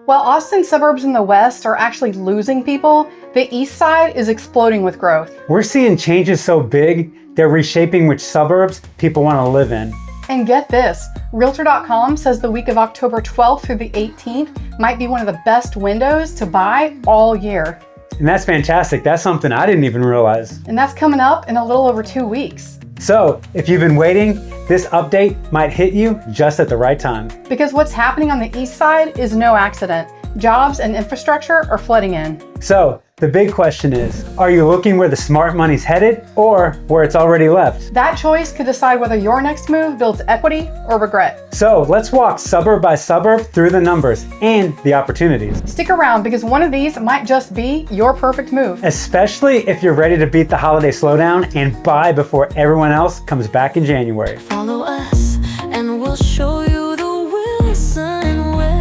While Austin suburbs in the west are actually losing people, the east side is exploding with growth. We're seeing changes so big, they're reshaping which suburbs people want to live in. And get this, Realtor.com says the week of October 12th through the 18th might be one of the best windows to buy all year. And that's fantastic. That's something I didn't even realize. And that's coming up in a little over 2 weeks. So if you've been waiting, this update might hit you just at the right time. Because what's happening on the east side is no accident. Jobs and infrastructure are flooding in. So the big question is, are you looking where the smart money's headed or where it's already left? That choice could decide whether your next move builds equity or regret. So let's walk suburb by suburb through the numbers and the opportunities. Stick around because one of these might just be your perfect move. Especially if you're ready to beat the holiday slowdown and buy before everyone else comes back in January. Follow us and we'll show you the Wilson way.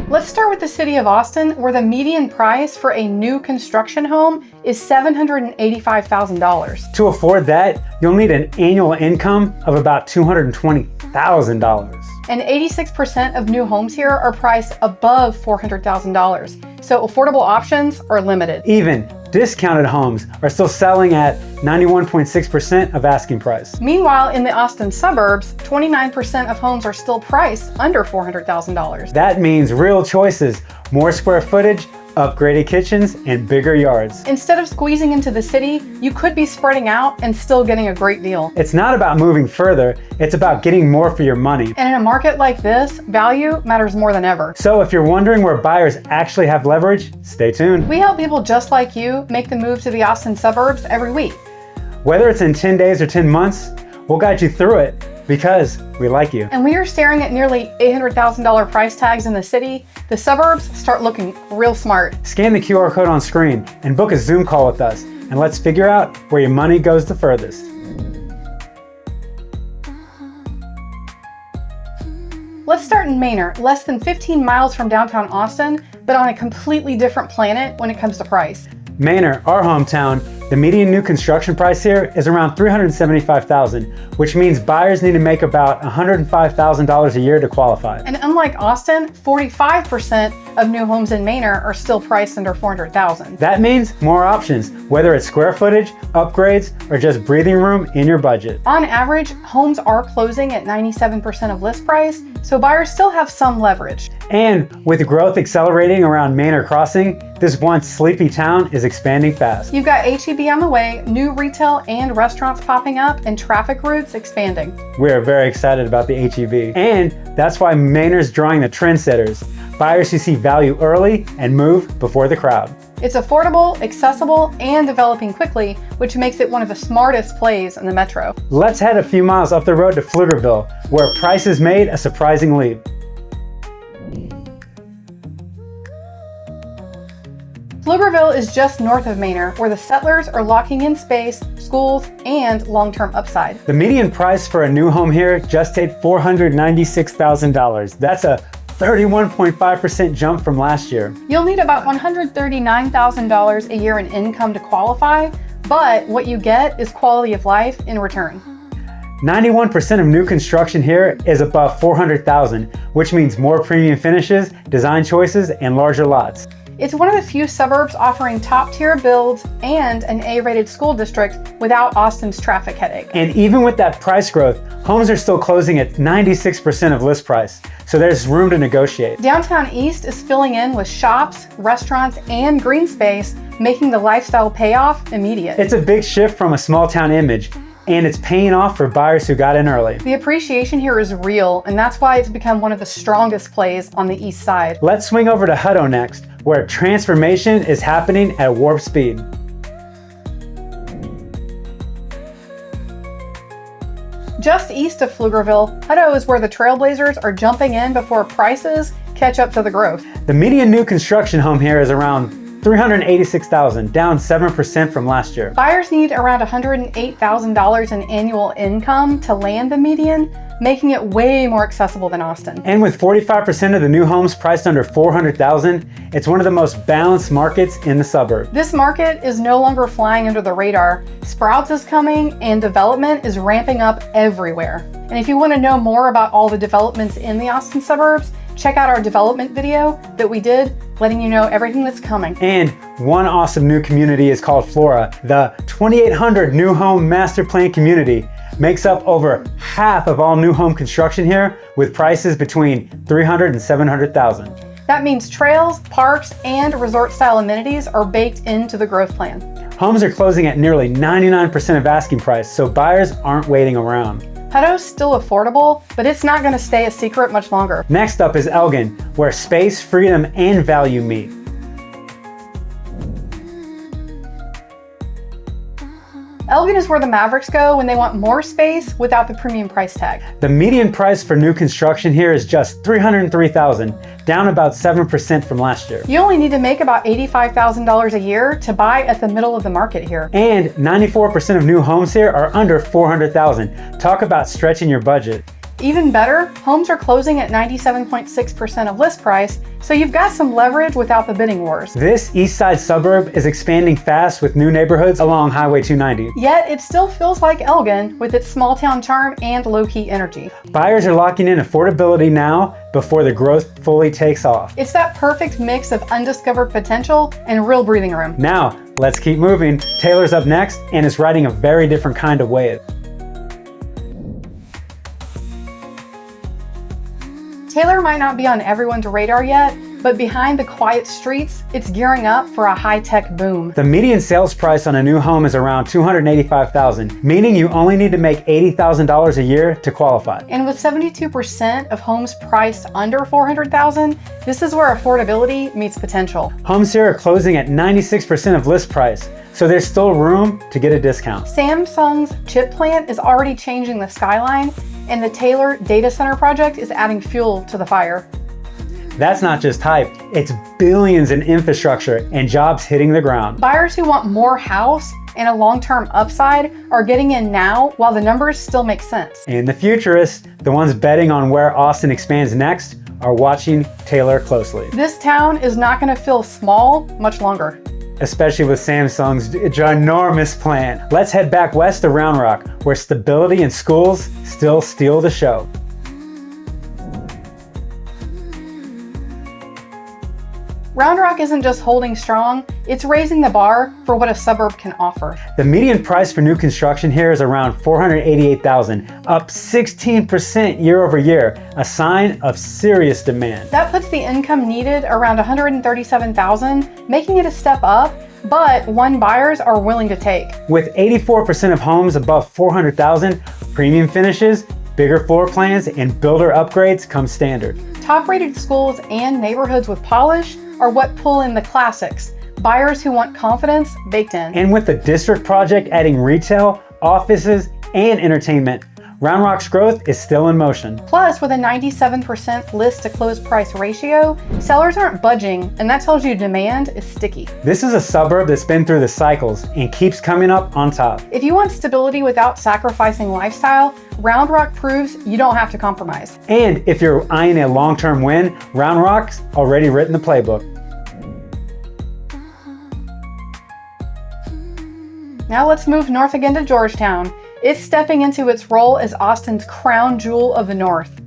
Let's start with the city of Austin, where the median price for a new construction home is $785,000. To afford that, you'll need an annual income of about $220,000. And 86% of new homes here are priced above $400,000. So affordable options are limited. Even discounted homes are still selling at 91.6% of asking price. Meanwhile, in the Austin suburbs, 29% of homes are still priced under $400,000. That means real choices, more square footage, upgraded kitchens, and bigger yards. Instead of squeezing into the city, you could be spreading out and still getting a great deal. It's not about moving further, it's about getting more for your money. And in a market like this, value matters more than ever. So if you're wondering where buyers actually have leverage, stay tuned. We help people just like you make the move to the Austin suburbs every week. Whether it's in 10 days or 10 months, we'll guide you through it because we like you. And we are staring at nearly $800,000 price tags in the city. The suburbs start looking real smart. Scan the QR code on screen and book a Zoom call with us, and let's figure out where your money goes the furthest. Let's start in Manor, less than 15 miles from downtown Austin, but on a completely different planet when it comes to price. Manor, our hometown, the median new construction price here is around $375,000, which means buyers need to make about $105,000 a year to qualify. And unlike Austin, 45% of new homes in Manor are still priced under $400,000. That means more options, whether it's square footage, upgrades, or just breathing room in your budget. On average, homes are closing at 97% of list price, so buyers still have some leverage. And with growth accelerating around Manor Crossing, this once sleepy town is expanding fast. You've got H-E-B on the way, new retail and restaurants popping up, and traffic routes expanding. We are very excited about the H-E-B. And that's why Manor's drawing the trendsetters, buyers who see value early and move before the crowd. It's affordable, accessible, and developing quickly, which makes it one of the smartest plays in the metro. Let's head a few miles up the road to Pflugerville, where prices made a surprising leap. Pflugerville is just north of Manor, where the settlers are locking in space, schools, and long-term upside. The median price for a new home here just hit $496,000. That's a 31.5% jump from last year. You'll need about $139,000 a year in income to qualify, but what you get is quality of life in return. 91% of new construction here is above $400,000, which means more premium finishes, design choices, and larger lots. It's one of the few suburbs offering top-tier builds and an A-rated school district without Austin's traffic headache. And even with that price growth, homes are still closing at 96% of list price, so there's room to negotiate. Downtown East is filling in with shops, restaurants, and green space, making the lifestyle payoff immediate. It's a big shift from a small town image, and it's paying off for buyers who got in early. The appreciation here is real, and that's why it's become one of the strongest plays on the east side. Let's swing over to Hutto next, where transformation is happening at warp speed. Just east of Pflugerville, Hutto is where the trailblazers are jumping in before prices catch up to the growth. The median new construction home here is around $386,000, down 7% from last year. Buyers need around $108,000 in annual income to land the median, making it way more accessible than Austin. And with 45% of the new homes priced under $400,000, it's one of the most balanced markets in the suburb. This market is no longer flying under the radar. Sprouts is coming and development is ramping up everywhere. And if you want to know more about all the developments in the Austin suburbs, check out our development video that we did, letting you know everything that's coming. And one awesome new community is called Flora. The 2,800 new home master plan community makes up over half of all new home construction here, with prices between $300,000 and $700,000. That means trails, parks, and resort-style amenities are baked into the growth plan. Homes are closing at nearly 99% of asking price, so buyers aren't waiting around. Hutto's still affordable, but it's not going to stay a secret much longer. Next up is Elgin, where space, freedom, and value meet. Elgin is where the Mavericks go when they want more space without the premium price tag. The median price for new construction here is just $303,000, down about 7% from last year. You only need to make about $85,000 a year to buy at the middle of the market here. And 94% of new homes here are under $400,000. Talk about stretching your budget. Even better, homes are closing at 97.6% of list price, so you've got some leverage without the bidding wars. This east side suburb is expanding fast with new neighborhoods along Highway 290. Yet it still feels like Elgin with its small town charm and low-key energy. Buyers are locking in affordability now before the growth fully takes off. It's that perfect mix of undiscovered potential and real breathing room. Now, let's keep moving. Taylor's up next and is riding a very different kind of wave. Taylor might not be on everyone's radar yet, but behind the quiet streets, it's gearing up for a high-tech boom. The median sales price on a new home is around $285,000, meaning you only need to make $80,000 a year to qualify. And with 72% of homes priced under $400,000, this is where affordability meets potential. Homes here are closing at 96% of list price, so there's still room to get a discount. Samsung's chip plant is already changing the skyline, and the Taylor data center project is adding fuel to the fire. That's not just hype, it's billions in infrastructure and jobs hitting the ground. Buyers who want more house and a long-term upside are getting in now while the numbers still make sense. And the futurists, the ones betting on where Austin expands next, are watching Taylor closely. This town is not going to feel small much longer. Especially with Samsung's ginormous plan. Let's head back west to Round Rock, where stability and schools still steal the show. Round Rock isn't just holding strong, it's raising the bar for what a suburb can offer. The median price for new construction here is around $488,000, up 16% year over year, a sign of serious demand. That puts the income needed around $137,000, making it a step up, but one buyers are willing to take. With 84% of homes above $400,000, premium finishes, bigger floor plans, and builder upgrades come standard. Top-rated schools and neighborhoods with polish are what pull in the classics, buyers who want confidence baked in. And with the district project adding retail, offices, and entertainment, Round Rock's growth is still in motion. Plus, with a 97% list to close price ratio, sellers aren't budging, and that tells you demand is sticky. This is a suburb that's been through the cycles and keeps coming up on top. If you want stability without sacrificing lifestyle, Round Rock proves you don't have to compromise. And if you're eyeing a long-term win, Round Rock's already written the playbook. Now let's move north again to Georgetown. It's stepping into its role as Austin's crown jewel of the north.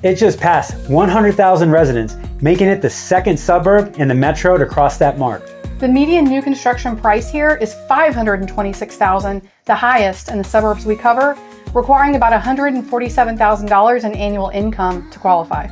It just passed 100,000 residents, making it the second suburb in the metro to cross that mark. The median new construction price here is $526,000, the highest in the suburbs we cover, requiring about $147,000 in annual income to qualify.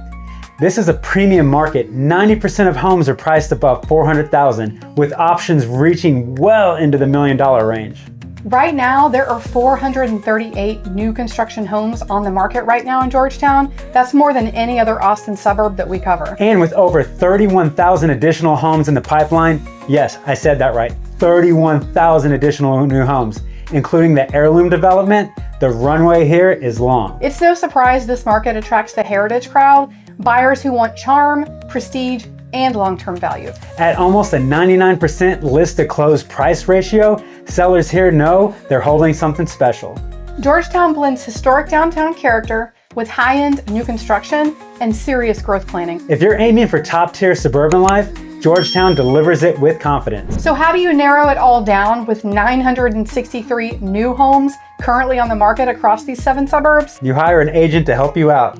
This is a premium market. 90% of homes are priced above $400,000, with options reaching well into the $1 million range. Right now, there are 438 new construction homes on the market right now in Georgetown. That's more than any other Austin suburb that we cover. And with over 31,000 additional homes in the pipeline, yes, I said that right, 31,000 additional new homes, including the heirloom development, the runway here is long. It's no surprise this market attracts the heritage crowd, buyers who want charm, prestige, and long-term value. At almost a 99% list to close price ratio, sellers here know they're holding something special. Georgetown blends historic downtown character, with high-end new construction and serious growth planning. If you're aiming for top-tier suburban life, Georgetown delivers it with confidence. So how do you narrow it all down with 963 new homes currently on the market across these 7 suburbs? You hire an agent to help you out.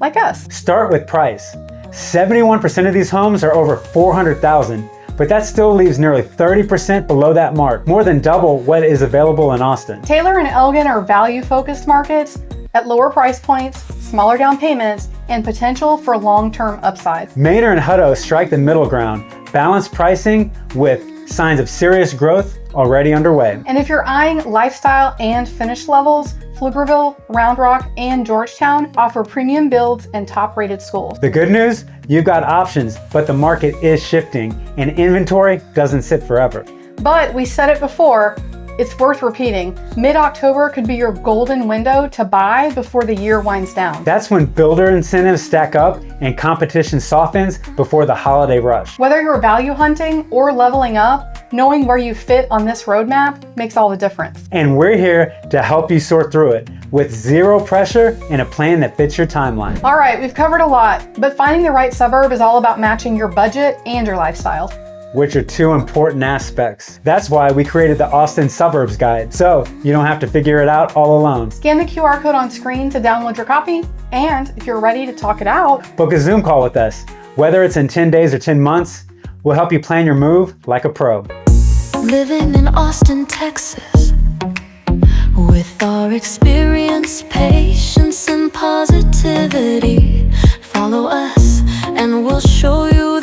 Like us. Start with price. 71% of these homes are over $400,000, but that still leaves nearly 30% below that mark, more than double what is available in Austin. Taylor and Elgin are value-focused markets at lower price points, smaller down payments, and potential for long-term upside. Manor and Hutto strike the middle ground, balanced pricing with signs of serious growth already underway. And if you're eyeing lifestyle and finish levels, Pflugerville, Round Rock, and Georgetown offer premium builds and top-rated schools. The good news, you've got options, but the market is shifting and inventory doesn't sit forever. But we said it before, it's worth repeating. Mid-October could be your golden window to buy before the year winds down. That's when builder incentives stack up and competition softens before the holiday rush. Whether you're value hunting or leveling up, knowing where you fit on this roadmap makes all the difference. And we're here to help you sort through it with zero pressure and a plan that fits your timeline. All right, we've covered a lot, but finding the right suburb is all about matching your budget and your lifestyle, which are 2 important aspects. That's why we created the Austin Suburbs Guide, so you don't have to figure it out all alone. Scan the QR code on screen to download your copy, and if you're ready to talk it out, book a Zoom call with us. Whether it's in 10 days or 10 months, we'll help you plan your move like a pro. Living in Austin, Texas, with our experience, patience, and positivity. Follow us, and we'll show you